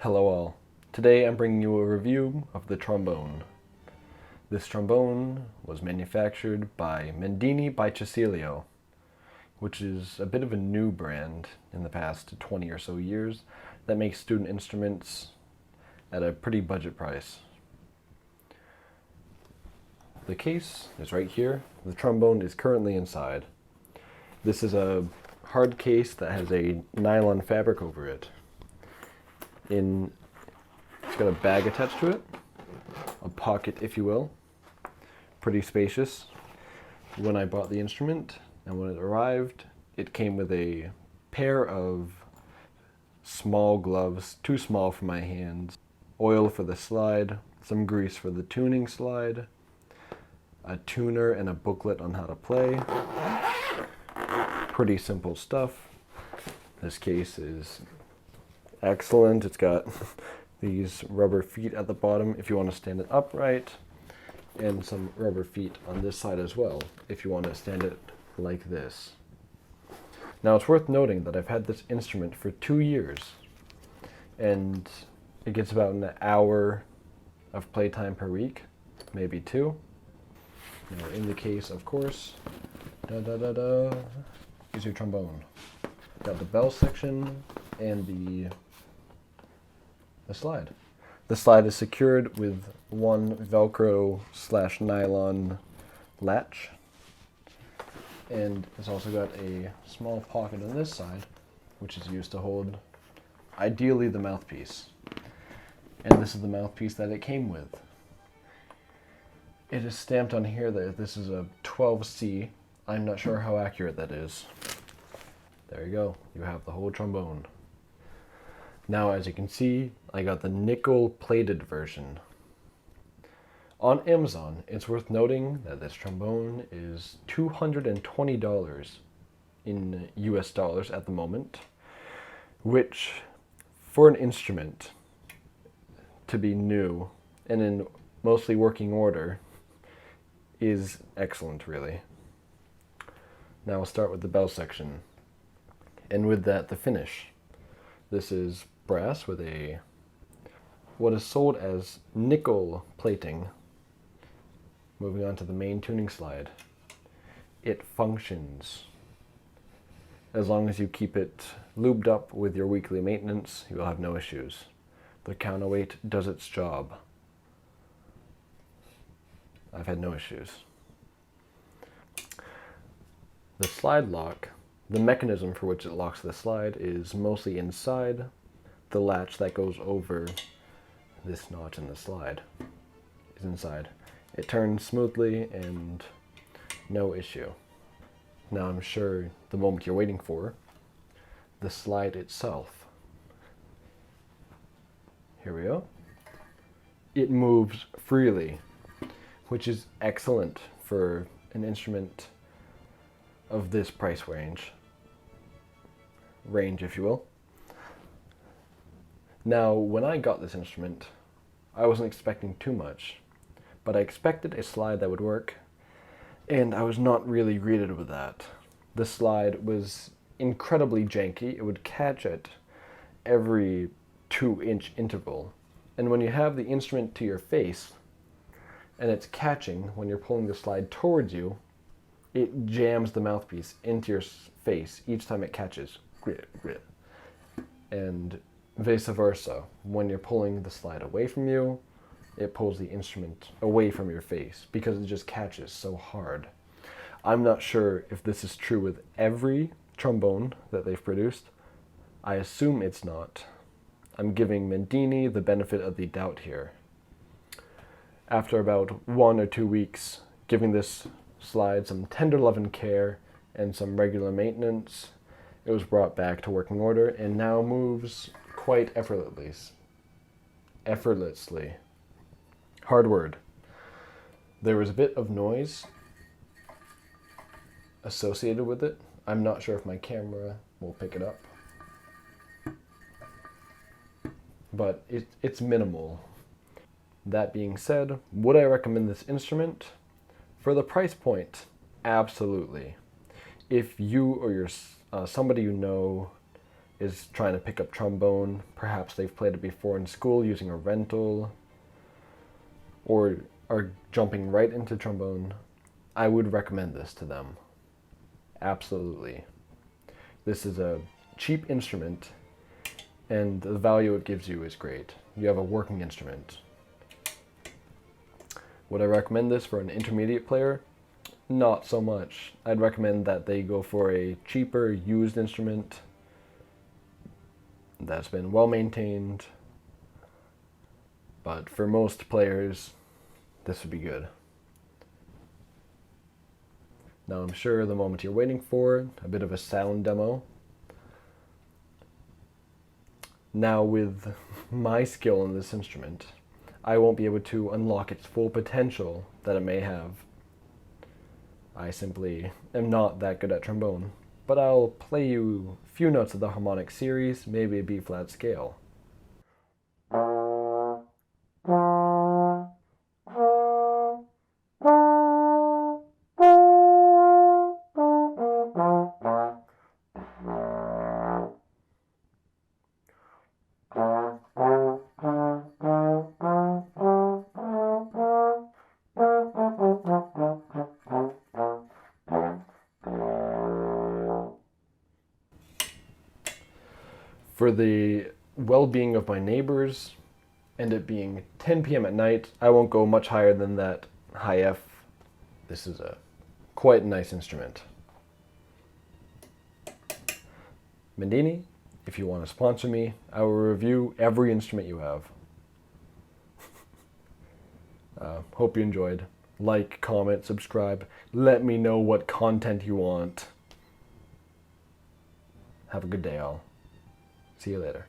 Hello all. Today I'm bringing you a review of the trombone. This trombone was manufactured by Mendini by Cecilio, which is a bit of a new brand in the past 20 or so years that makes student instruments at a pretty budget price. The case is right here. The trombone is currently inside. This is a hard case that has a nylon fabric over it. It's got a bag attached to it, a pocket if you will, pretty spacious. When I bought the instrument and when it arrived, it came with a pair of small gloves, too small for my hands, oil for the slide, some grease for the tuning slide, a tuner and a booklet on how to play. Pretty simple stuff. This case is excellent. It's got these rubber feet at the bottom if you want to stand it upright, and some rubber feet on this side as well if you want to stand it like this. Now it's worth noting that I've had this instrument for 2 years, and it gets about an hour of playtime per week, maybe 2. Now in the case, of course, is your trombone. Got the bell section and the slide. The slide is secured with one Velcro/nylon latch, and it's also got a small pocket on this side, which is used to hold, ideally, the mouthpiece. And this is the mouthpiece that it came with. It is stamped on here that this is a 12C. I'm not sure how accurate that is. There you go. You have the whole trombone. Now, as you can see, I got the nickel-plated version. On Amazon, it's worth noting that this trombone is $220 in US dollars at the moment, which, for an instrument to be new and in mostly working order, is excellent, really. Now we'll start with the bell section, and with that, the finish. This is brass with what is sold as nickel plating. Moving on to the main tuning slide. It functions. As long as you keep it lubed up with your weekly maintenance, you will have no issues. The counterweight does its job. I've had no issues. The slide lock, the mechanism for which it locks the slide, is mostly inside the latch that goes over this notch in the slide. Is inside. It turns smoothly and no issue. Now I'm sure the moment you're waiting for, the slide itself. Here we go. It moves freely, which is excellent for an instrument of this price range, if you will. Now, when I got this instrument, I wasn't expecting too much, but I expected a slide that would work, and I was not really greeted with that. The slide was incredibly janky. It would catch at every 2-inch interval, and when you have the instrument to your face, and it's catching when you're pulling the slide towards you, it jams the mouthpiece into your face each time it catches. And vice versa. When you're pulling the slide away from you, it pulls the instrument away from your face because it just catches so hard. I'm not sure if this is true with every trombone that they've produced. I assume it's not. I'm giving Mendini the benefit of the doubt here. After about 1 or 2 weeks, giving this slide some tender love and care and some regular maintenance, it was brought back to working order and now moves quite effortlessly. Hard word. There was a bit of noise associated with it. I'm not sure if my camera will pick it up, but it's minimal. That being said, would I recommend this instrument? For the price point, absolutely. If you or somebody you know is trying to pick up trombone. Perhaps they've played it before in school using a rental, or are jumping right into trombone, I would recommend this to them. Absolutely. This is a cheap instrument, and the value it gives you is great. You have a working instrument. Would I recommend this for an intermediate player? Not so much. I'd recommend that they go for a cheaper used instrument that's been well maintained, but for most players, this would be good. Now I'm sure the moment you're waiting for, a bit of a sound demo. Now with my skill in this instrument, I won't be able to unlock its full potential that it may have. I simply am not that good at trombone, but I'll play you a few notes of the harmonic series, maybe a B-flat scale. For the well-being of my neighbors, and it being 10 p.m. at night, I won't go much higher than that high F. This is a quite nice instrument. Mendini, if you want to sponsor me, I will review every instrument you have. Hope you enjoyed. Like, comment, subscribe. Let me know what content you want. Have a good day, all. See you later.